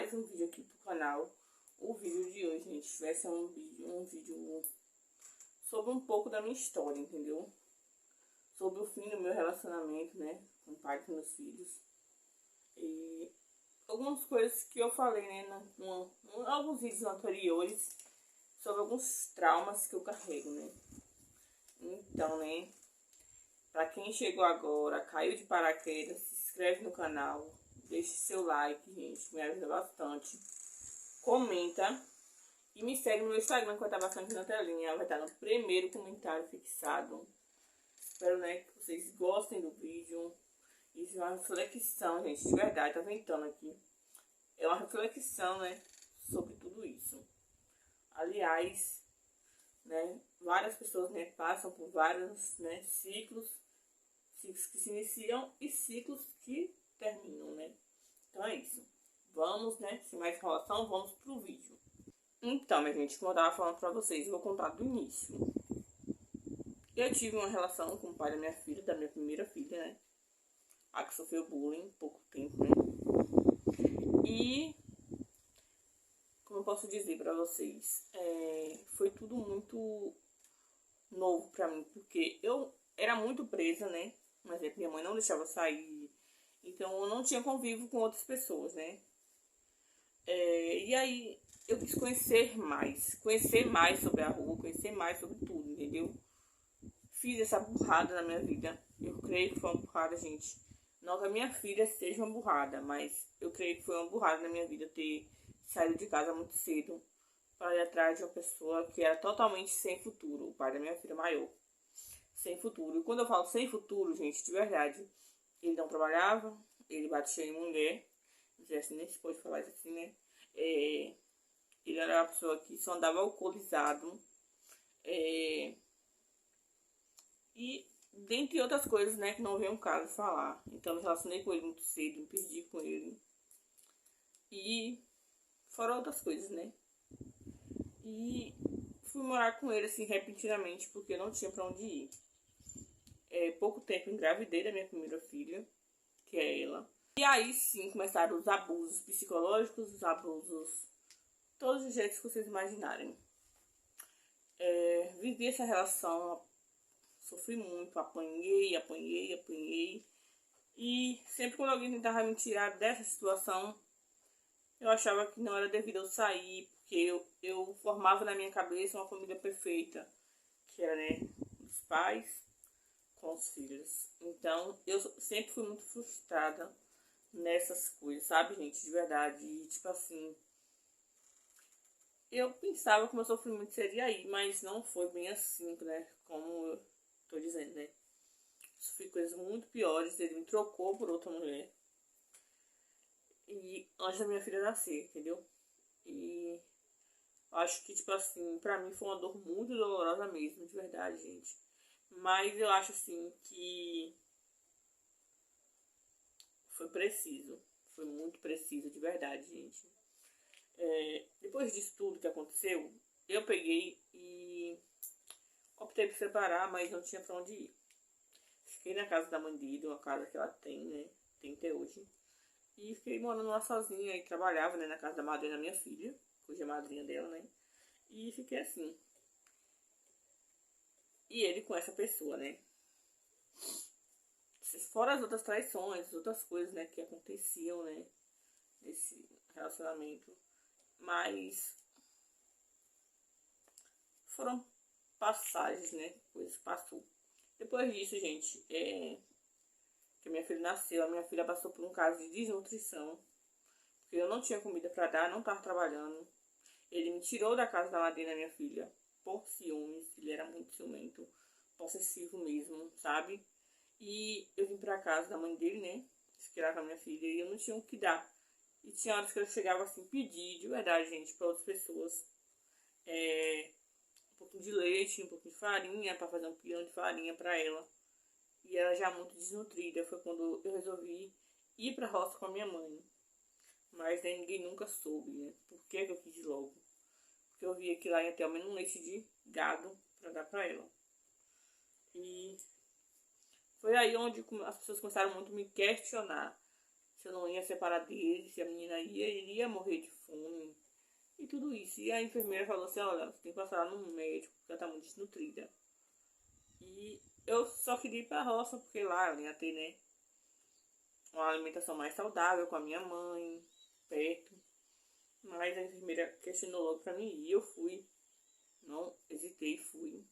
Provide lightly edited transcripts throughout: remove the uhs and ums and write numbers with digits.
mais um vídeo aqui pro canal. O vídeo de hoje, gente, vai ser um vídeo sobre um pouco da minha história, entendeu? Sobre o fim do meu relacionamento, né, com o pai dos meus filhos. E algumas coisas que eu falei, né, em alguns vídeos anteriores, sobre alguns traumas que eu carrego, né. Então, né, pra quem chegou agora, caiu de paraquedas, se inscreve no canal, deixe seu like, gente, me ajuda bastante. Comenta e me segue no meu Instagram, que vai estar bastante na telinha, vai estar no primeiro comentário fixado. Espero, né, que vocês gostem do vídeo. Isso é uma reflexão, gente, de verdade, tá ventando aqui. É uma reflexão, né, sobre tudo isso. Aliás, né, várias pessoas, né, passam por vários, né, ciclos que se iniciam e ciclos que terminam, né. Então é isso. Vamos, né, sem mais enrolação, vamos pro vídeo. Então, minha gente, como eu tava falando pra vocês, eu vou contar do início. Eu tive uma relação com o pai da minha filha, da minha primeira filha, né, a que sofreu bullying pouco tempo, né. E, como eu posso dizer pra vocês, foi tudo muito novo pra mim, porque eu era muito presa, né, mas minha mãe não deixava sair, então eu não tinha convívio com outras pessoas, né. E aí eu quis conhecer mais sobre a rua, conhecer mais sobre tudo, entendeu? Fiz essa burrada na minha vida. Eu creio que foi uma burrada, gente. Não que a minha filha seja uma burrada, mas eu creio que foi uma burrada na minha vida ter saído de casa muito cedo para ir atrás de uma pessoa que era totalmente sem futuro. O pai da minha filha maior. Sem futuro. E quando eu falo sem futuro, gente, de verdade, ele não trabalhava, ele batia em mulher. Não sei se nem se pode falar isso assim, né? Ele era uma pessoa que só andava alcoolizado. E dentre outras coisas, né, que não veio um caso falar. Então eu me relacionei com ele muito cedo, me perdi com ele. E fora outras coisas, né. E fui morar com ele assim repentinamente, porque eu não tinha pra onde ir. Pouco tempo engravidei da minha primeira filha, que é ela. E aí sim começaram os abusos psicológicos, os abusos, todos os jeitos que vocês imaginarem. Vivi essa relação, sofri muito, apanhei. E sempre quando alguém tentava me tirar dessa situação, eu achava que não era devido eu sair, porque eu formava na minha cabeça uma família perfeita, que era, né, os pais com os filhos. Então eu sempre fui muito frustrada nessas coisas, sabe, gente, de verdade. E, tipo assim, eu pensava que o meu sofrimento seria aí, mas não foi bem assim, né, como eu tô dizendo, né. Sofri coisas muito piores, ele me trocou por outra mulher. E antes da minha filha nascer, entendeu? E acho que, tipo assim, pra mim foi uma dor muito dolorosa mesmo, de verdade, gente. Mas eu acho, assim, que foi preciso. Foi muito preciso, de verdade, gente. Depois disso tudo que aconteceu, eu peguei e optei por separar, mas não tinha pra onde ir. Fiquei na casa da mãe dele, uma casa que ela tem, né? Tem até hoje. E fiquei morando lá sozinha e trabalhava, né, na casa da madrinha da minha filha, cuja é madrinha dela, né? E fiquei assim. E ele com essa pessoa, né? Fora as outras traições, as outras coisas, né, que aconteciam, né, nesse relacionamento. Mas foram passagens, né? Coisas que passou. Depois disso, gente, que minha filha nasceu, a minha filha passou por um caso de desnutrição. Porque eu não tinha comida pra dar, não tava trabalhando. Ele me tirou da casa da madrinha da minha filha por ciúmes. Ele era muito ciumento, possessivo mesmo, sabe? E eu vim pra casa da mãe dele, né? Fiquei lá com a minha filha e eu não tinha o que dar. E tinha horas que eu chegava assim, pedir de verdade, gente, pra outras pessoas. Um pouquinho de leite, um pouquinho de farinha, pra fazer um pirão de farinha pra ela. E ela já muito desnutrida. Foi quando eu resolvi ir pra roça com a minha mãe. Mas né, ninguém nunca soube, né? Por que eu quis ir logo? Porque eu via que lá ia ter ao menos um leite de gado pra dar pra ela. E foi aí onde as pessoas começaram muito a me questionar se eu não ia separar dele, se a menina iria morrer de fome e tudo isso. E a enfermeira falou assim, olha, você tem que passar no médico, porque ela tá muito desnutrida. E eu só queria ir pra roça, porque lá eu ia ter, né, uma alimentação mais saudável com a minha mãe, perto. Mas a enfermeira questionou logo pra mim ir, eu fui. Não hesitei, fui.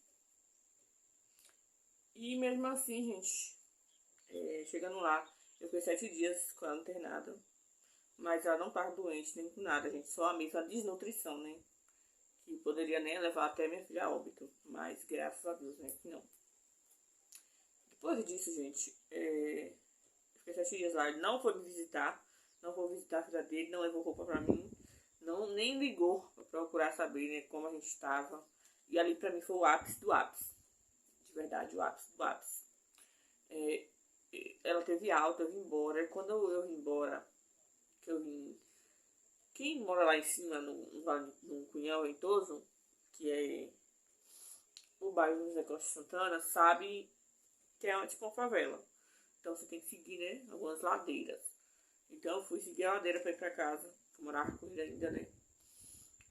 E mesmo assim, gente, chegando lá, eu fiquei 7 dias com ela internada. Mas ela não tava doente, nem com nada, gente. Só a mesma desnutrição, né? Que poderia nem levar até minha filha a óbito. Mas graças a Deus, né? Que não. Depois disso, gente, fiquei 7 dias lá. Ele não foi me visitar. Não foi visitar a filha dele. Não levou roupa pra mim. Não, nem ligou pra procurar saber, né? Como a gente estava. E ali pra mim foi o ápice do ápice. De verdade, o ápice do ápice. Ela teve alta, eu vim embora. E quando eu vim embora, que eu vim... Quem mora lá em cima, no Cunhal Ventoso, que é o bairro José Costa Santana, sabe que é tipo uma favela. Então você tem que seguir, né, algumas ladeiras. Então eu fui seguir a ladeira pra ir pra casa. Eu morava com ele ainda, né.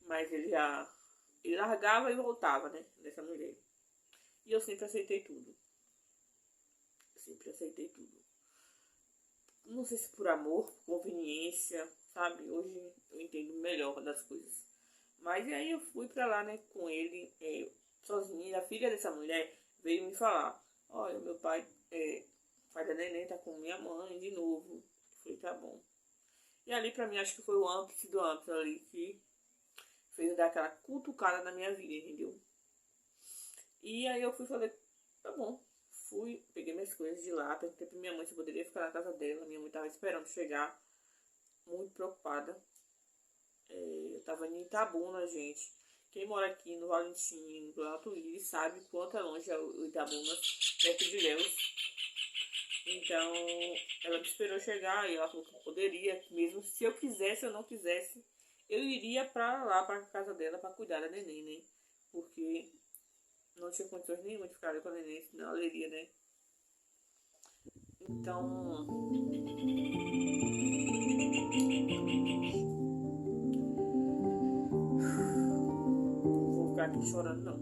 Mas ele largava e voltava, né, dessa mulher. E eu sempre aceitei tudo. Sempre aceitei tudo. Não sei se por amor, por conveniência, sabe? Hoje eu entendo melhor das coisas. Mas e aí eu fui pra lá, né, com ele, sozinha. A filha dessa mulher veio me falar, olha, meu pai, pai da neném tá com minha mãe de novo. Eu falei, tá bom. E ali pra mim acho que foi o ápice do ápice ali que fez dar aquela cutucada na minha vida, entendeu? E aí eu fui e falei, tá bom. Fui, peguei minhas coisas de lá, perguntei pra minha mãe se eu poderia ficar na casa dela. Minha mãe tava esperando chegar, muito preocupada. Eu tava em Itabuna, gente. Quem mora aqui no Valentim, no Planalto Íris, sabe quanto é longe o Itabuna, perto de Ilhéus. Então, ela me esperou chegar e ela falou que eu poderia, mesmo se eu quisesse ou não quisesse, eu iria pra lá, pra casa dela, pra cuidar da neném, né? Porque não tinha condições nenhuma de ficar ali com a neném, senão ela iria, né? Então, não vou ficar aqui chorando, não.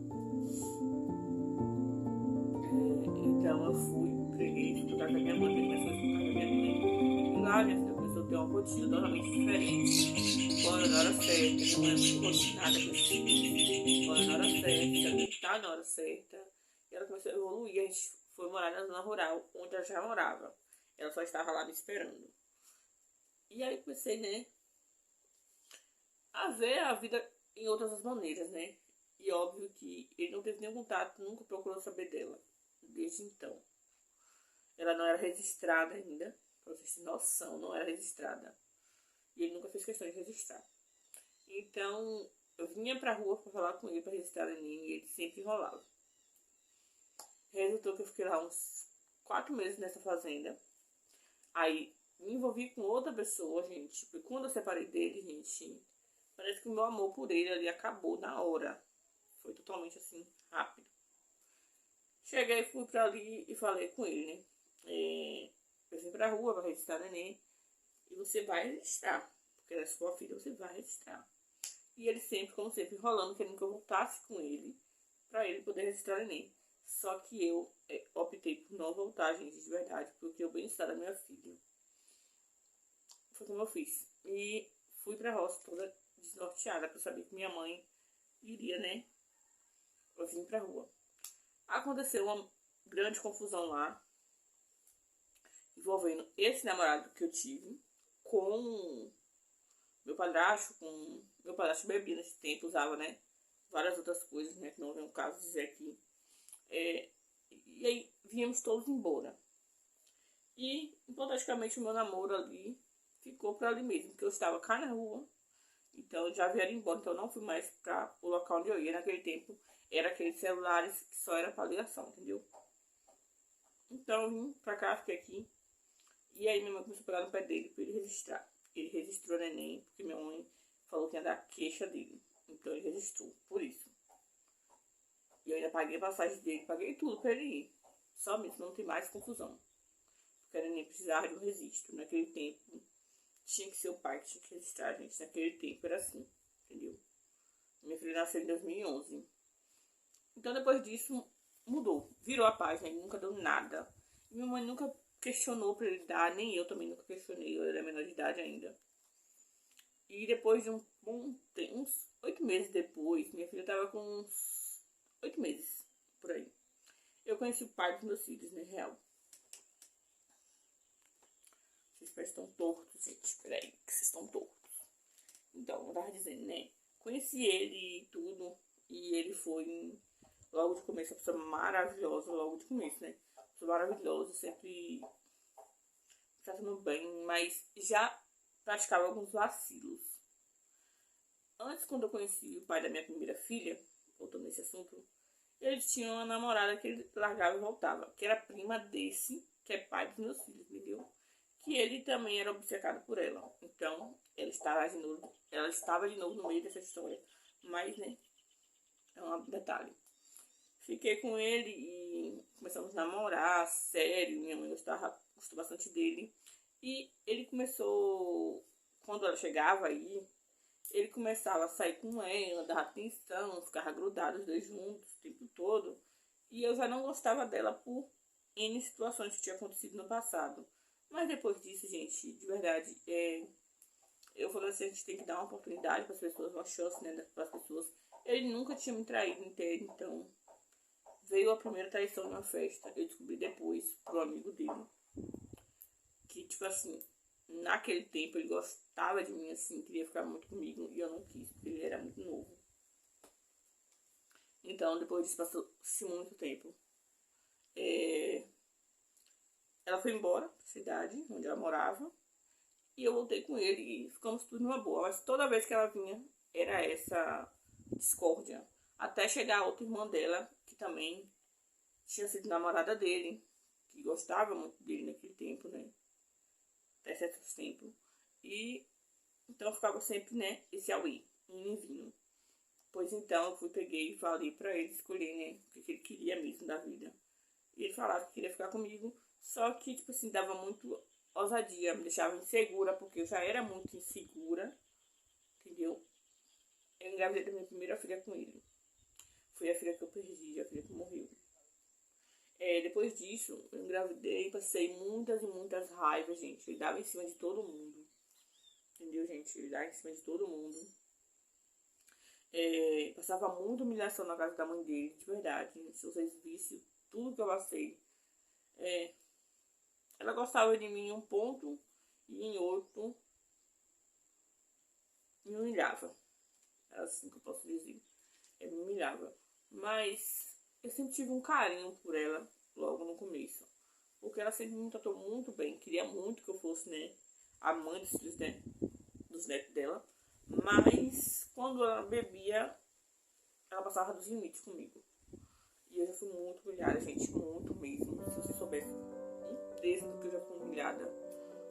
Então eu fui, preguei, fui pra casa da minha mãe, peguei minhas coisas pra casa da minha mãe. E lá, minha filha começou a ter uma rotina totalmente diferente. Quando na hora certa, minha mãe é muito rotinada com esses filhos. Quando na hora certa, deitar na hora certa. E ela começou a evoluir, a gente foi morar na zona rural, onde ela já morava. Ela só estava lá me esperando. E aí comecei, né, a ver a vida em outras maneiras, né? E óbvio que ele não teve nenhum contato, nunca procurou saber dela. Desde então. Ela não era registrada ainda. Pra vocês terem noção, não era registrada. E ele nunca fez questão de registrar. Então, eu vinha pra rua pra falar com ele pra registrar em mim e ele sempre enrolava. Resultou que eu fiquei lá uns 4 meses nessa fazenda. Aí, me envolvi com outra pessoa, gente. E quando eu separei dele, gente, parece que o meu amor por ele ali acabou na hora. Foi totalmente assim, rápido. Cheguei, fui pra ali e falei com ele, né? Eu vim pra rua pra registrar neném. E você vai registrar. Porque ela é sua filha, você vai registrar. E ele sempre, como sempre, enrolando, querendo que eu voltasse com ele. Pra ele poder registrar neném. Só que eu optei por não voltar, gente, de verdade. Porque o bem-estar da minha filha. Foi como eu fiz. E fui pra roça toda desnorteada. Pra saber que minha mãe iria, né? Eu vim pra rua. Aconteceu uma grande confusão lá, envolvendo esse namorado que eu tive com meu padrasto. Meu padrasto bebia nesse tempo, usava, né, várias outras coisas, né, que não vem o caso dizer aqui. E aí viemos todos embora. E, hipoteticamente, o meu namoro ali ficou pra ali mesmo, porque eu estava cá na rua. Então, já vieram embora, então eu não fui mais para o local onde eu ia. Naquele tempo, era aqueles celulares que só era para ligação, entendeu? Então, eu vim pra cá, fiquei aqui. E aí, minha mãe começou a pegar no pé dele para ele registrar. Ele registrou o neném, porque minha mãe falou que ia dar queixa dele. Então, ele registrou, por isso. E eu ainda paguei a passagem dele, paguei tudo para ele ir. Só mesmo, não tem mais confusão. porque ela nem precisava de um registro. Naquele tempo, tinha que ser o pai que tinha que registrar, gente. Naquele tempo era assim, entendeu? Minha filha nasceu em 2011. Então, depois disso, mudou. Virou a página e nunca deu nada. E minha mãe nunca questionou pra ele dar, nem eu também nunca questionei. Eu era menor de idade ainda. E depois de uns 8 meses depois, minha filha tava com uns 8 meses, por aí. Eu conheci o pai dos meus filhos, né, real. Vocês pés estão tortos, gente. Peraí, que vocês estão tortos. Então, eu tava dizendo, né? Conheci ele e tudo. E ele foi, logo de começo, uma pessoa maravilhosa. Logo de começo, né? Uma pessoa maravilhosa, sempre tratando bem. Mas já praticava alguns vacilos. Antes, quando eu conheci o pai da minha primeira filha, voltando nesse assunto, ele tinha uma namorada que ele largava e voltava, que era prima desse, que é pai dos meus filhos, entendeu? Que ele também era obcecado por ela. Então, ela estava de novo no meio dessa história. Mas, né, é um detalhe. Fiquei com ele e começamos a namorar, sério. Minha mãe gostou bastante dele. E ele começou, quando ela chegava aí, ele começava a sair com ela, dava atenção, ficava grudado os dois juntos o tempo todo. E eu já não gostava dela por N situações que tinha acontecido no passado. Mas depois disso, gente, de verdade, eu falei assim, a gente tem que dar uma oportunidade para as pessoas, uma chance, né, para as pessoas. Ele nunca tinha me traído inteiro, então veio a primeira traição numa festa. Eu descobri depois, pro amigo dele, que, tipo assim, naquele tempo ele gostava de mim, assim, queria ficar muito comigo, e eu não quis, porque ele era muito novo. Então, depois disso, passou-se muito tempo. Ela foi embora pra cidade, onde ela morava, e eu voltei com ele e ficamos tudo numa boa. Mas toda vez que ela vinha, era essa discórdia. Até chegar a outra irmã dela, que também tinha sido namorada dele, que gostava muito dele naquele tempo, né? Até certo tempo. E então ficava sempre, né, esse auê, um e vinho. Pois então eu peguei e falei pra ele escolher, né, o que ele queria mesmo da vida. E ele falava que queria ficar comigo, só que, tipo assim, dava muito ousadia, me deixava insegura, porque eu já era muito insegura, entendeu? Eu engravidei da minha primeira filha com ele. Foi a filha que eu perdi, a filha que morreu. Depois disso, eu engravidei, passei muitas e muitas raivas, gente. Ele dava em cima de todo mundo. Entendeu, gente? Ele dava em cima de todo mundo. Passava muita humilhação na casa da mãe dele, de verdade. Se vocês vissem tudo que eu passei. Ela gostava de mim em um ponto e em outro me humilhava. Era assim que eu posso dizer. Me humilhava. Mas eu sempre tive um carinho por ela logo no começo. Porque ela sempre me tratou muito bem. Queria muito que eu fosse, né, a mãe dos filhos, né, dos netos dela. Mas quando ela bebia, ela passava dos limites comigo. E eu já fui muito humilhada, gente. Muito mesmo. Se vocês soubessem um terço do que eu já fui humilhada,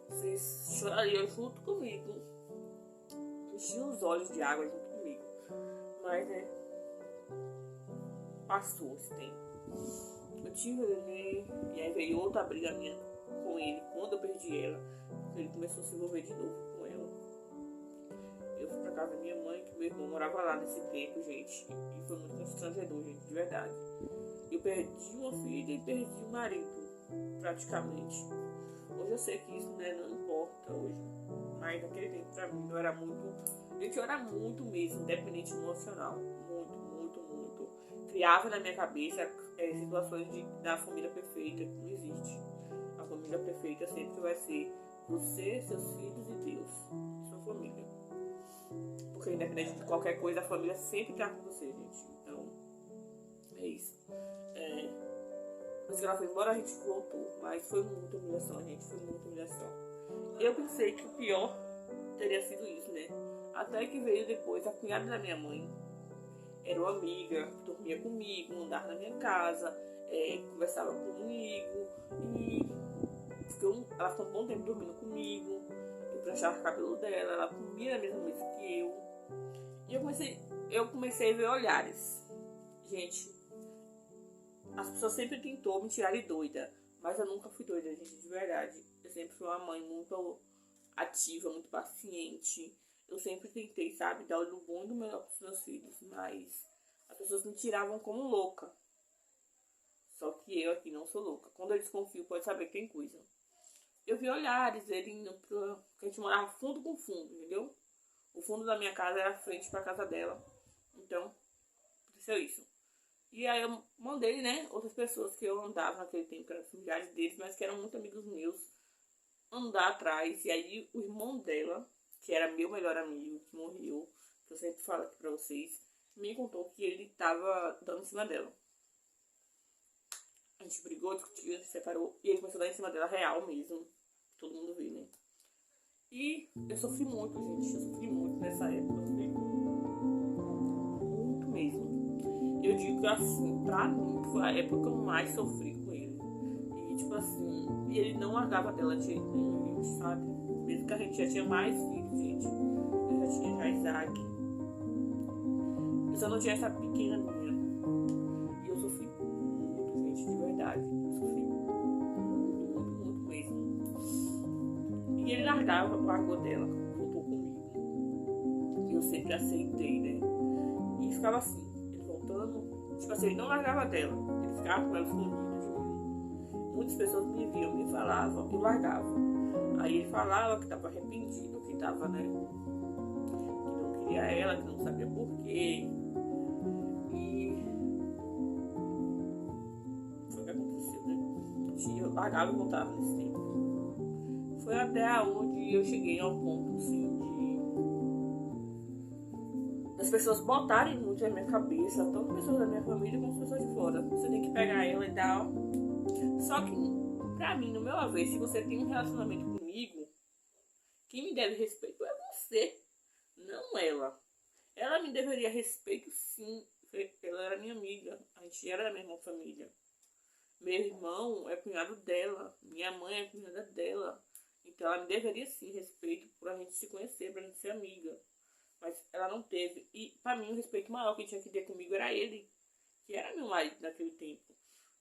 vocês chorariam junto comigo. Enchiam os olhos de água junto comigo. Mas, né, passou esse tempo. Eu tive ele, e aí veio outra briga minha com ele quando eu perdi ela. Porque ele começou a se envolver de novo com ela. Eu fui pra casa da minha mãe, que meu irmão morava lá nesse tempo, gente. E foi muito constrangedor, gente, de verdade. Eu perdi uma filha e perdi o marido, praticamente. Hoje eu sei que isso, né, não importa hoje. Mas naquele tempo pra mim eu era muito... Gente, eu era muito mesmo dependente emocional. Muito, muito, muito. Criava na minha cabeça situações da família perfeita, que não existe. A família perfeita sempre vai ser você, seus filhos e Deus. Sua família. Porque independente de qualquer coisa, a família sempre tá com você, gente. Então, é isso. Mas que ela foi embora, a gente voltou. Mas foi muita humilhação, gente. Foi muita humilhação. Eu pensei que o pior teria sido isso, né? Até que veio depois a cunhada da minha mãe. Era uma amiga, dormia comigo, andava na minha casa, conversava comigo. E ela ficou um bom tempo dormindo comigo. Eu pranchava o cabelo dela, ela comia na mesma mesa que eu. E eu comecei a ver olhares. Gente, as pessoas sempre tentou me tirar de doida. Mas eu nunca fui doida, gente, de verdade. Eu sempre fui uma mãe muito ativa, muito paciente. Eu sempre tentei, sabe, dar o do bom e do melhor pros meus filhos. Mas as pessoas me tiravam como louca. Só que eu aqui não sou louca. Quando eu desconfio, pode saber que tem coisa. Eu vi olhares, ele indo pra... Porque a gente morava fundo com fundo, entendeu? O fundo da minha casa era frente pra casa dela. Então, aconteceu isso. E aí eu mandei, né, outras pessoas que eu andava naquele tempo, que eram familiares deles, mas que eram muito amigos meus, andar atrás. E aí o irmão dela, que era meu melhor amigo, que morreu, que eu sempre falo aqui pra vocês, me contou que ele tava dando em cima dela. A gente brigou, discutiu, se separou, e ele começou a dar em cima dela real mesmo. Todo mundo vê, né? E eu sofri muito, gente. Eu sofri muito nessa época. Eu sofri muito mesmo. Eu digo que, assim, pra mim, foi a época que eu mais sofri com ele. E, tipo assim, ele não largava dela de jeito nenhum, gente, sabe? Mesmo que a gente já tinha mais filhos, gente. Eu já tinha já Isaac. Eu só não tinha essa pequena minha. E eu sofri muito, gente, de verdade. Eu sofri muito mesmo. E ele largou dela, voltou comigo. E eu sempre aceitei, né? E ficava assim, ele voltando. Tipo assim, ele não largava dela. Ele ficava com ela escondida de mim. Muitas pessoas me viam, me falavam, eu largava. Aí ele falava que tava arrependido, que tava, né? Que não queria ela, que não sabia porquê. E foi o que aconteceu, né? Eu largava e voltava nesse tempo. Foi até onde eu cheguei ao ponto, assim, das pessoas botarem muito na minha cabeça, tanto pessoas da minha família como pessoas de fora. Você tem que pegar ela e tal. Só que, pra mim, no meu haver, se você tem um relacionamento comigo, quem me deve respeito é você, não ela. Ela me deveria respeito, sim. Ela era minha amiga, a gente era da mesma família. Meu irmão é cunhado dela, minha mãe é cunhada dela. Então ela me deveria sim respeito por a gente se conhecer, pra gente ser amiga. Mas ela não teve. E pra mim o respeito maior que tinha que ter comigo era ele, que era meu marido naquele tempo.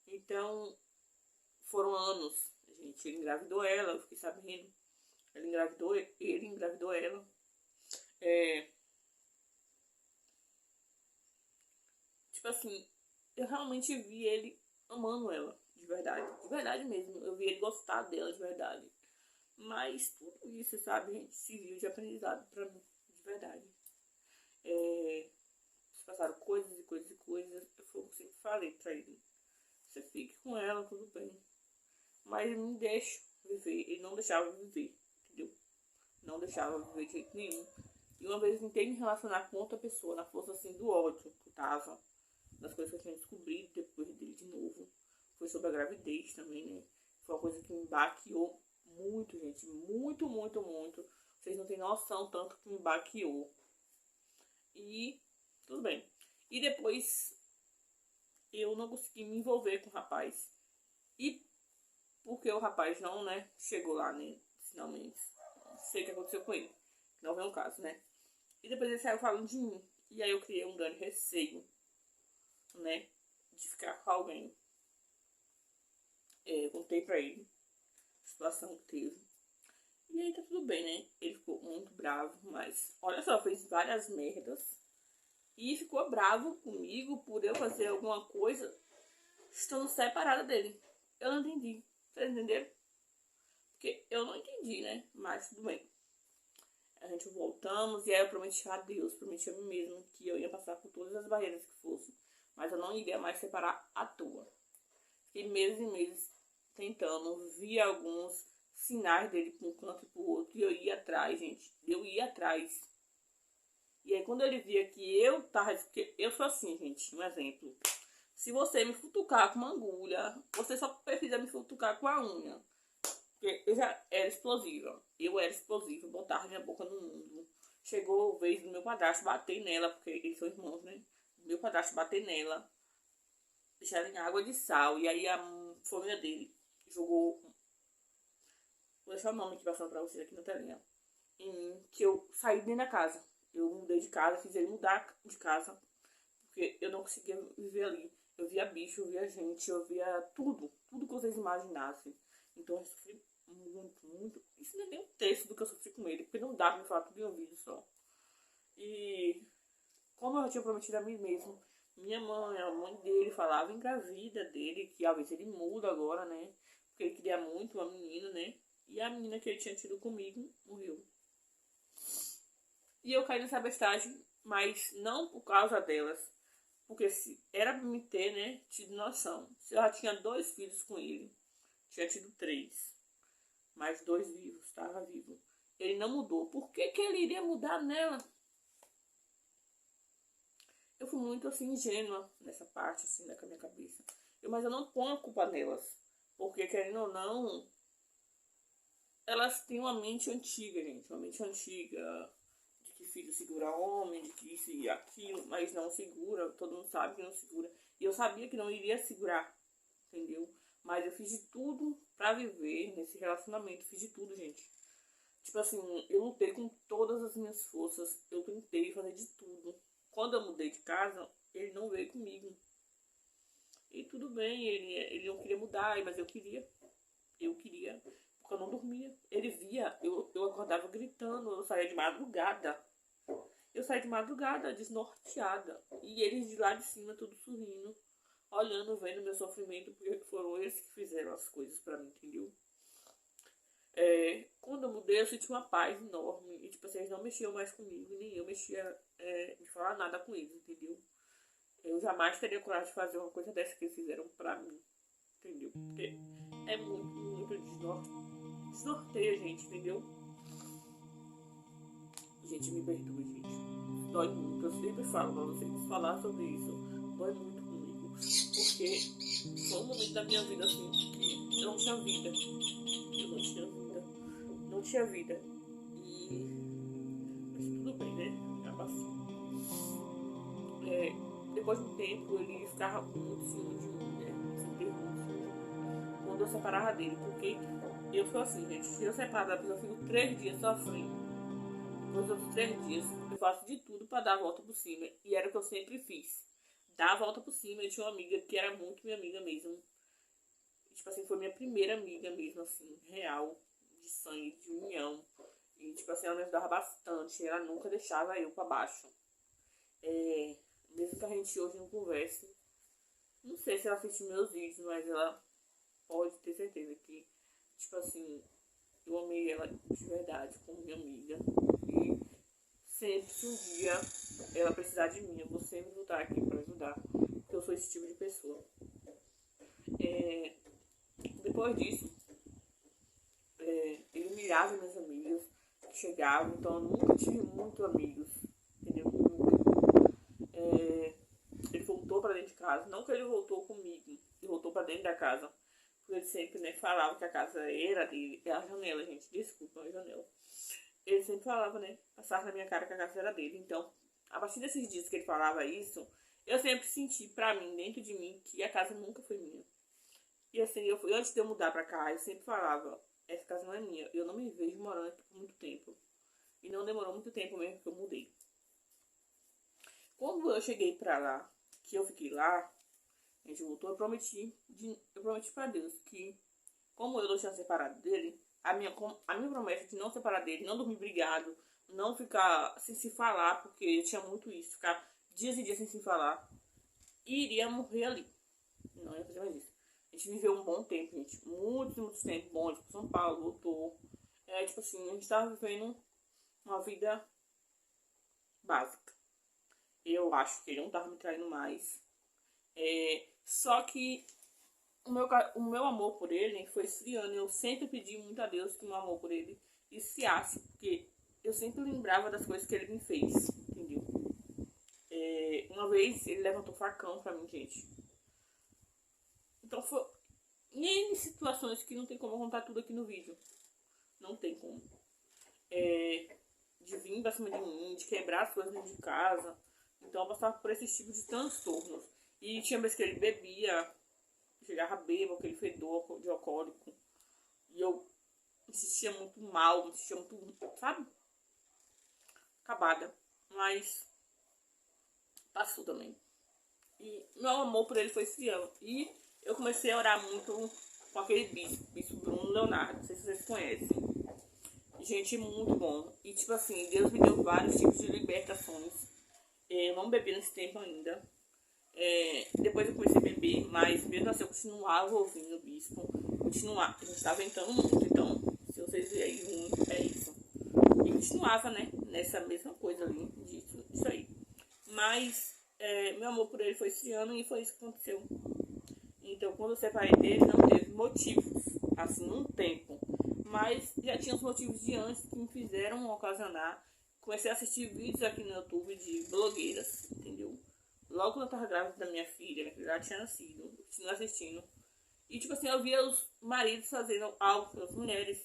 Então foram anos, gente. Ele engravidou ela, eu fiquei sabendo. Ele engravidou ela. Tipo assim, eu realmente vi ele amando ela, de verdade mesmo. Eu vi ele gostar dela de verdade. Mas tudo isso, sabe, gente, serviu de aprendizado pra mim, de verdade. Se passaram coisas e coisas e coisas. Eu sempre falei pra ele: você fique com ela, tudo bem. Mas ele me deixa viver. Ele não deixava viver, entendeu? Não deixava viver de jeito nenhum. E uma vez eu tentei me relacionar com outra pessoa, na força assim do ódio que eu tava, das coisas que eu tinha descobrido depois dele de novo. Foi sobre a gravidez também, né? Foi uma coisa que me baqueou muito, gente. Muito. Vocês não têm noção tanto que me baqueou. E tudo bem. E depois eu não consegui me envolver com o rapaz. E porque o rapaz não, né, chegou lá, né, finalmente. Não sei o que aconteceu com ele. Não vem um caso, né? E depois ele saiu falando de mim. E aí eu criei um grande receio, né, de ficar com alguém. Eu contei pra ele a situação que teve. E aí tá tudo bem, né? Ele ficou muito bravo, mas olha só, fez várias merdas. E ficou bravo comigo por eu fazer alguma coisa estando separada dele. Eu não entendi. Vocês entenderam? Porque eu não entendi, né? Mas tudo bem. A gente voltamos e aí eu prometi a Deus, prometi a mim mesmo que eu ia passar por todas as barreiras que fossem. Mas eu não iria mais separar à toa. Fiquei meses e meses tentando, vi alguns sinais dele para um canto e para o outro. E eu ia atrás, gente. Eu ia atrás. E aí quando ele via que eu tava... Eu sou assim, gente. Um exemplo. Se você me futucar com uma agulha, você só precisa me futucar com a unha. Porque eu já era explosiva. Eu era explosiva. Botava minha boca no mundo. Chegou a vez do meu padrasto bater nela. Porque eles são irmãos, né? Meu padrasto bater nela. Deixar ela em água de sal. E aí a família dele jogou... Vou deixar o nome aqui passando pra vocês aqui na telinha. Em mim, que eu saí dentro da casa. Eu mudei de casa, fiz ele mudar de casa. Porque eu não conseguia viver ali. Eu via bicho, eu via gente, eu via tudo. Tudo que vocês imaginassem. Então eu sofri muito, muito. Isso não é nem um terço do que eu sofri com ele, porque não dá pra me falar tudo em um vídeo só. E como eu tinha prometido a mim mesmo, minha mãe, a mãe dele falava engravida dele, que talvez ele muda agora, né? Porque ele queria muito uma menina, né? E a menina que ele tinha tido comigo morreu. E eu caí nessa bestagem, mas não por causa delas. Porque se era pra me ter, né, tido noção. Se eu já tinha 2 filhos com ele, tinha tido 3. Mais 2 vivos, estava vivo. Ele não mudou. Por que que ele iria mudar nela? Eu fui muito, assim, ingênua nessa parte, assim, da minha cabeça. Mas eu não ponho a culpa nelas. Porque, querendo ou não, elas têm uma mente antiga, gente. Uma mente antiga de que filho segura homem, de que isso e aquilo, mas não segura. Todo mundo sabe que não segura. E eu sabia que não iria segurar, entendeu? Mas eu fiz de tudo pra viver nesse relacionamento. Fiz de tudo, gente. Tipo assim, eu lutei com todas as minhas forças. Eu tentei fazer de tudo. Quando eu mudei de casa, ele não veio comigo. E tudo bem, ele não queria mudar, mas eu queria. Eu queria, porque eu não dormia. Ele via, eu acordava gritando, eu saía de madrugada. Eu saía de madrugada, desnorteada. E eles de lá de cima, tudo sorrindo, olhando, vendo meu sofrimento, porque foram eles que fizeram as coisas pra mim, entendeu? Quando eu mudei, eu senti uma paz enorme. E, tipo assim, eles não mexiam mais comigo, nem eu mexia de falar nada com eles, entendeu? Eu jamais teria coragem de fazer uma coisa dessa que eles fizeram pra mim, entendeu? Porque é muito, muito desnorteia, gente, entendeu? Gente, me perdoe, gente. Dói muito, eu sempre falo pra vocês falar sobre isso. Dói muito comigo. Porque foi um momento da minha vida, assim, que eu não tinha vida. Eu não tinha vida. Não tinha vida. E... mas tudo bem, né? Já passou. Depois de um tempo, ele ficava com muito ciúme de mim, né? Assim, ter muito ciúme de mim. Quando eu separava dele. Porque eu sou assim, gente. Se eu separo da pessoa, eu fico 3 dias sofrendo. Depois dos 3 dias, eu faço de tudo pra dar a volta por cima. E era o que eu sempre fiz. Dar a volta por cima. Eu tinha uma amiga que era muito minha amiga mesmo. E, tipo assim, foi minha primeira amiga mesmo, assim, real. De sangue, de união. E, tipo assim, ela me ajudava bastante. Ela nunca deixava eu pra baixo. Mesmo que a gente hoje não converse. Não sei se ela assistiu meus vídeos, mas ela pode ter certeza que, tipo assim, eu amei ela de verdade como minha amiga. E sempre, se um dia ela precisar de mim, eu vou sempre voltar aqui pra ajudar. Porque eu sou esse tipo de pessoa. Depois disso, ele humilhava minhas amigas que chegavam. Então eu nunca tive muitos amigos. Entendeu? Ele voltou pra dentro de casa. Não que ele voltou comigo. Ele voltou pra dentro da casa. Porque ele sempre, né, falava que a casa era dele. É a janela, gente. Desculpa, é a janela. Ele sempre falava, né, passava na minha cara que a casa era dele. Então, a partir desses dias que ele falava isso, eu sempre senti pra mim, dentro de mim, que a casa nunca foi minha. E assim, antes de eu mudar pra cá, eu sempre falava, essa casa não é minha. Eu não me vejo morando aqui por muito tempo. E não demorou muito tempo mesmo que eu mudei. Quando eu cheguei pra lá, que eu fiquei lá, a gente voltou, eu prometi pra Deus que, como eu não tinha separado dele, a minha promessa de não separar dele, não dormir brigado, não ficar sem se falar, porque eu tinha muito isso, ficar dias e dias sem se falar, e iria morrer ali. Não ia fazer mais isso. A gente viveu um bom tempo, gente. Muito tempo bom. Ele foi pra São Paulo, voltou. Tipo assim, a gente tava vivendo uma vida básica. Eu acho que ele não tava me traindo mais. Só que o meu amor por ele foi esfriando. Eu sempre pedi muito a Deus que o meu amor por ele esfriasse, porque eu sempre lembrava das coisas que ele me fez, entendeu? Uma vez ele levantou facão pra mim, gente. Então foi em situações que não tem como eu contar tudo aqui no vídeo. Não tem como. De vir pra cima de mim, de quebrar as coisas dentro de casa. Então eu passava por esse tipo de transtornos. E tinha vezes que ele bebia, chegava bêbado, aquele fedor de alcoólico. E eu me sentia muito mal, me sentia muito, sabe? Acabada. Mas passou também. E meu amor por ele foi esfriando. E eu comecei a orar muito com aquele bispo Bruno Leonardo. Não sei se vocês conhecem. Gente, muito bom. E tipo assim, Deus me deu vários tipos de libertações. Eu não bebi nesse tempo ainda. Depois eu comecei a beber, mas mesmo assim eu continuava ouvindo o bispo. Continuava, a gente tava ventando muito, então se vocês verem ruim, é isso. E continuava, né, nessa mesma coisa ali, disso aí. Mas meu amor por ele foi esfriando e foi isso que aconteceu. Então quando eu separei dele não teve motivos, assim, um tempo. Mas já tinha os motivos de antes que me fizeram ocasionar. Comecei a assistir vídeos aqui no YouTube de blogueiras, entendeu? Logo quando eu tava grávida da minha filha já tinha nascido, continuo assistindo. E tipo assim, eu via os maridos fazendo algo pelas mulheres,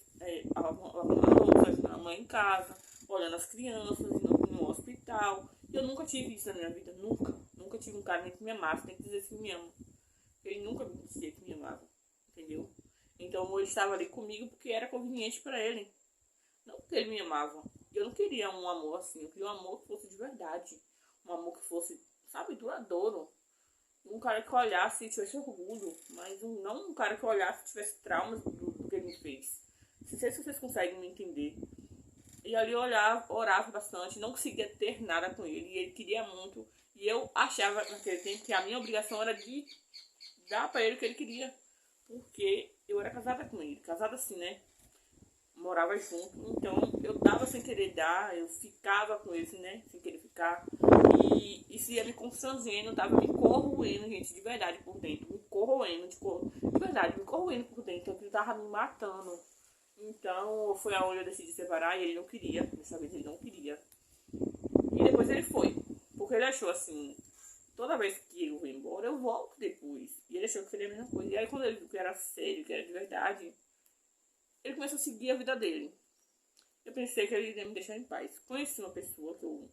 lavando a louça, ajudando a mãe em casa, olhando as crianças, indo no hospital. E eu nunca tive isso na minha vida, nunca tive um cara nem que me amasse, nem que dizesse que me ama. Ele nunca me dizia que me amava, entendeu? Então ele estava ali comigo porque era conveniente pra ele, não porque ele me amava. Eu não queria um amor assim, eu queria um amor que fosse de verdade, um amor que fosse, sabe, duradouro. Um cara que olhasse e tivesse orgulho, mas não um cara que olhasse e tivesse traumas do que ele me fez. Não sei se vocês conseguem me entender. E ali eu orava bastante, não conseguia ter nada com ele, e ele queria muito. E eu achava naquele tempo que a minha obrigação era de dar pra ele o que ele queria. Porque eu era casada com ele, casada assim, né? Morava junto, então eu dava sem querer dar, eu ficava com ele, né, sem querer ficar, e isso ia me constrangendo, tava me corroendo, gente, de verdade, por dentro, me corroendo, de verdade, me corroendo por dentro, aquilo tava me matando. Então foi aonde eu decidi separar e ele não queria, dessa vez ele não queria. E depois ele foi, porque ele achou assim, toda vez que eu vou embora, eu volto depois, e ele achou que seria a mesma coisa, e aí quando ele viu que era sério, que era de verdade, ele começou a seguir a vida dele. Eu pensei que ele iria me deixar em paz. Conheci uma pessoa que eu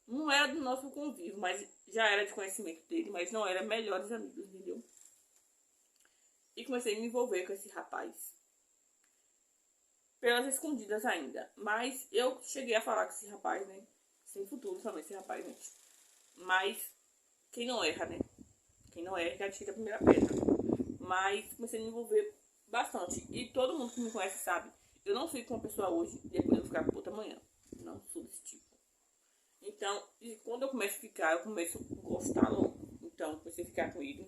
não era do nosso convívio, mas já era de conhecimento dele, mas não era melhores amigos, entendeu? E comecei a me envolver com esse rapaz. Pelas escondidas ainda. Mas eu cheguei a falar com esse rapaz, né? Sem futuro também, esse rapaz, gente. Mas quem não erra, né? Quem não erra já tira a primeira pedra. Mas comecei a me envolver bastante. E todo mundo que me conhece sabe. Eu não fico com uma pessoa hoje e depois eu vou ficar com outra amanhã. Não sou desse tipo. Então, e quando eu começo a ficar, eu começo a gostar logo. Então, eu comecei a ficar com ele.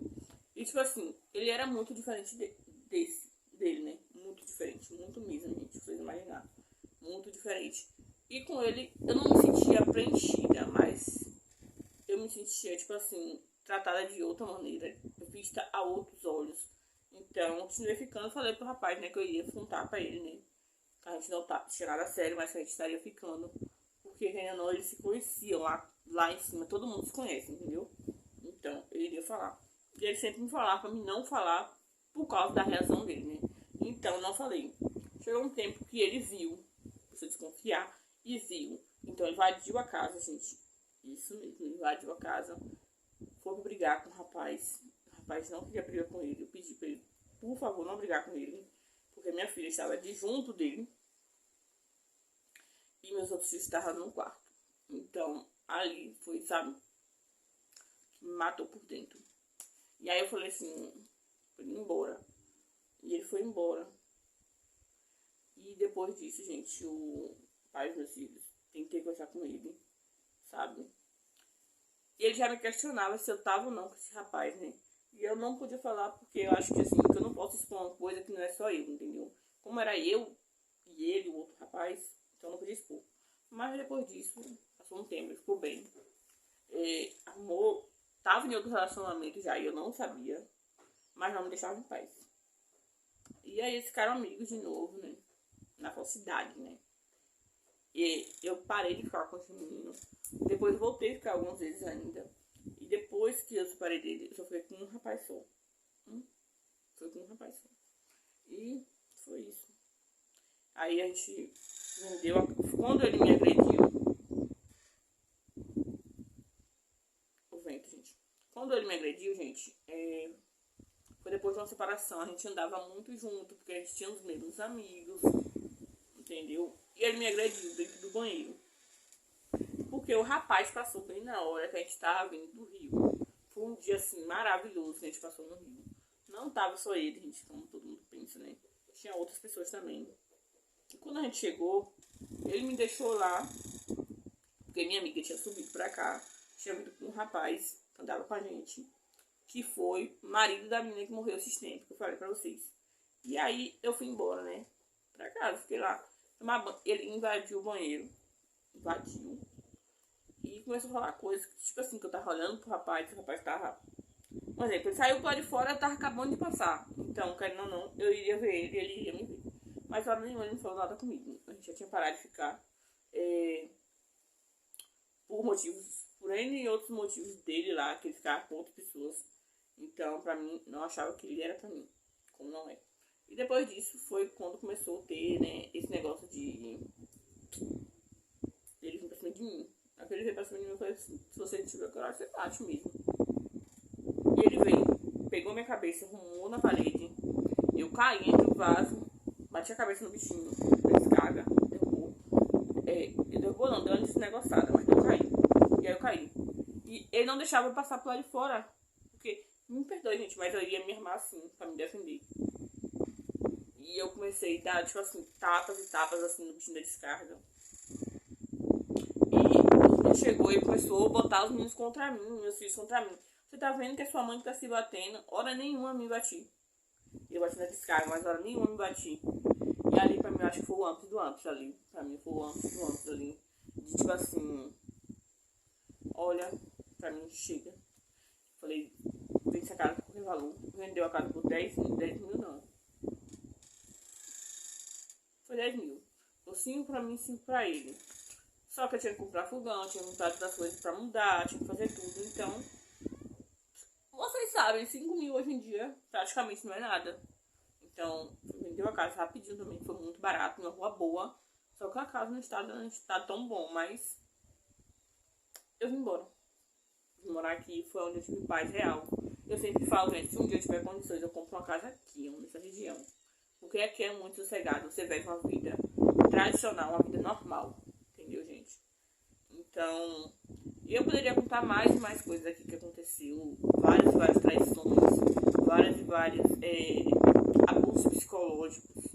E tipo assim, ele era muito diferente dele, né? Muito diferente. Muito mesmo, gente. Vocês imaginarem. Muito diferente. E com ele, eu não me sentia preenchida, mas eu me sentia, tipo assim, tratada de outra maneira. Vista a outros olhos. Então, continuei ficando, falei pro rapaz, né, que eu ia contar pra ele, né, que a gente não tinha nada sério, mas que a gente estaria ficando, porque ainda não, eles se conheciam lá em cima, todo mundo se conhece, entendeu? Então, ele iria falar. E ele sempre me falava pra mim não falar por causa da reação dele, né? Então, não falei. Chegou um tempo que ele viu, você desconfiar, e viu. Então, ele invadiu a casa, gente. Isso mesmo, ele invadiu a casa, foi brigar com o rapaz. O rapaz não queria brigar com ele. Eu pedi pra ele, por favor, não brigar com ele, porque minha filha estava de junto dele e meus outros filhos estavam no quarto. Então, ali foi, sabe, que me matou por dentro. E aí eu falei assim, ele ir embora. E ele foi embora. E depois disso, gente, o pai dos meus filhos, tentei conversar com ele, sabe? E ele já me questionava se eu tava ou não com esse rapaz, né? E eu não podia falar porque eu acho que assim, que eu não posso expor uma coisa que não é só eu, entendeu? Como era eu e ele, o outro rapaz, então eu não podia expor. Mas depois disso, passou um tempo, ele ficou bem. Amor, tava em outro relacionamento já e eu não sabia, mas não me deixava em paz. E aí eles ficaram amigos de novo, né? Na falsidade, né? E eu parei de ficar com esse menino. Depois voltei a ficar algumas vezes ainda. E depois que eu separei dele, eu só fiquei com um rapaz só. Foi com um rapaz só. E foi isso. Aí a gente vendeu. Quando ele me agrediu. O vento, gente. Quando ele me agrediu, gente, foi depois de uma separação. A gente andava muito junto, porque a gente tinha os mesmos amigos. Entendeu? E ele me agrediu dentro do banheiro. Porque o rapaz passou bem na hora que a gente estava vindo do Rio. Foi um dia assim maravilhoso que a gente passou no Rio. não tava só ele, gente, como todo mundo pensa, né? Tinha outras pessoas também. E quando a gente chegou, ele me deixou lá, porque minha amiga tinha subido pra cá, tinha vindo com um rapaz que andava com a gente, que foi marido da menina que morreu esses tempos, que eu falei pra vocês. E aí eu fui embora, né, pra casa, fiquei lá. Ele invadiu o banheiro, invadiu, e começou a falar coisas, tipo assim, que eu tava olhando pro rapaz, que o rapaz tava... Por exemplo, ele saiu lá de fora, eu tava acabando de passar. Então, querendo ou não, eu iria ver ele, ele iria me ver. Mas hora nenhuma ele não falou nada comigo. A gente já tinha parado de ficar. Por motivos, por N e outros motivos dele lá, que ele ficava com outras pessoas. Então, pra mim, não achava que ele era pra mim, como não é. E depois disso foi quando começou a ter, né, esse negócio de... ele vir pra cima de mim. Aquele veio pra cima de mim e falei assim, se você tiver coragem, você bate mesmo. E ele veio, pegou minha cabeça, arrumou na parede. Eu caí entre o vaso, bati a cabeça no bichinho, descarga, derrubou. Ele derrubou não, deu uma desnegociada, mas não caí. E aí eu caí. E ele não deixava eu passar pro lado de fora. Porque, me perdoe, gente, mas eu ia me armar assim, pra me defender. E eu comecei a dar, tipo assim, tapas e tapas assim no bichinho da descarga. E ele chegou e começou a botar os meninos contra mim, meus filhos contra mim. Você tá vendo que é sua mãe que tá se batendo? Hora nenhuma me bati. Eu bati na descarga, mas hora nenhuma me bati. E ali pra mim, eu acho que foi o ápice do ápice ali. Pra mim foi o ápice do ápice ali. De tipo assim... Olha, pra mim chega. Falei, vem essa casa por qualquer valor. Vendeu a casa por 10 mil não. Foi 10 mil. Foi 5 pra mim e 5 pra ele. Só que eu tinha que comprar fogão, tinha que comprar todas as coisas pra mudar, tinha que fazer tudo. Então, vocês sabem, 5 mil hoje em dia praticamente não é nada. Então, vendeu a casa rapidinho também, foi muito barato, uma rua boa. Só que a casa não está tão bom, mas eu vim embora. Vim morar aqui, foi onde eu tive paz real. Eu sempre falo, gente, se um dia eu tiver condições, eu compro uma casa aqui, nessa região. Porque aqui é muito sossegado, você vive uma vida tradicional, uma vida normal. Entendeu, gente? Então, eu poderia contar mais e mais coisas aqui que aconteceu. Várias e várias traições, várias e várias abusos psicológicos,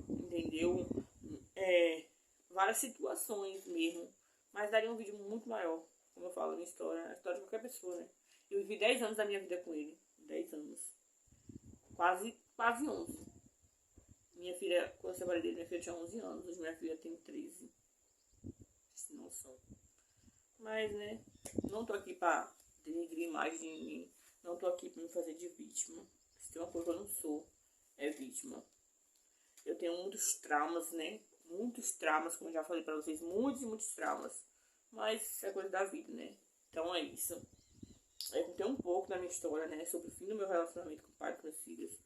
entendeu? Várias situações mesmo. Mas daria um vídeo muito maior, como eu falo, a história de qualquer pessoa, né? Eu vivi 10 anos da minha vida com ele. 10 anos. Quase 11. Minha filha, quando eu separei dele, minha filha tinha 11 anos. Hoje minha filha tem 13. Sem noção. Mas, né, não tô aqui pra denegrir imagem de ninguém. Não tô aqui pra me fazer de vítima. Se tem uma coisa que eu não sou, é vítima. Eu tenho muitos traumas, né? Muitos traumas, como eu já falei pra vocês. Muitos e muitos traumas. Mas é coisa da vida, né? Então é isso. Eu contei um pouco da minha história, né? Sobre o fim do meu relacionamento com o pai dos meus filhos.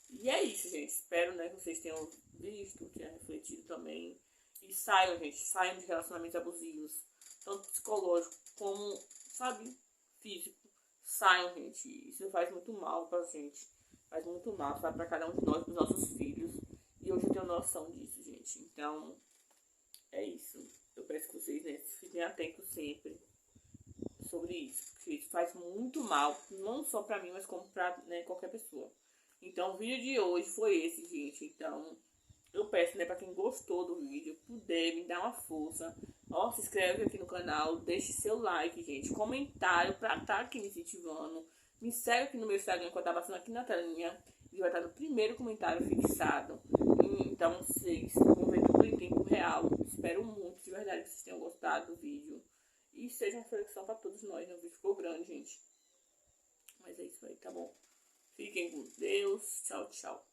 E é isso, gente. Espero, né, que vocês tenham visto, tenham refletido também. E saiam, gente. Saiam de relacionamentos abusivos. Tanto psicológico como, sabe, físico. Saiam, gente. Isso faz muito mal pra gente. Faz muito mal, sabe, pra cada um de nós, pros nossos filhos. E hoje eu tenho noção disso, gente. Então, é isso. Eu peço que vocês, né, fiquem atentos sempre sobre isso. Porque isso faz muito mal. Não só pra mim, mas como pra, né, qualquer pessoa. Então, o vídeo de hoje foi esse, gente. Então, eu peço, né, pra quem gostou do vídeo, puder me dar uma força. Ó, se inscreve aqui no canal, deixe seu like, gente. Comentário pra estar aqui me incentivando. Me segue aqui no meu Instagram, que eu tá passando aqui na telinha. E vai estar no primeiro comentário fixado. Então, vocês vão ver tudo em tempo real. Espero muito, de verdade, que vocês tenham gostado do vídeo. E seja uma reflexão pra todos nós, né? O vídeo ficou grande, gente. Mas é isso aí, tá bom? Fiquem com Deus. Tchau, tchau.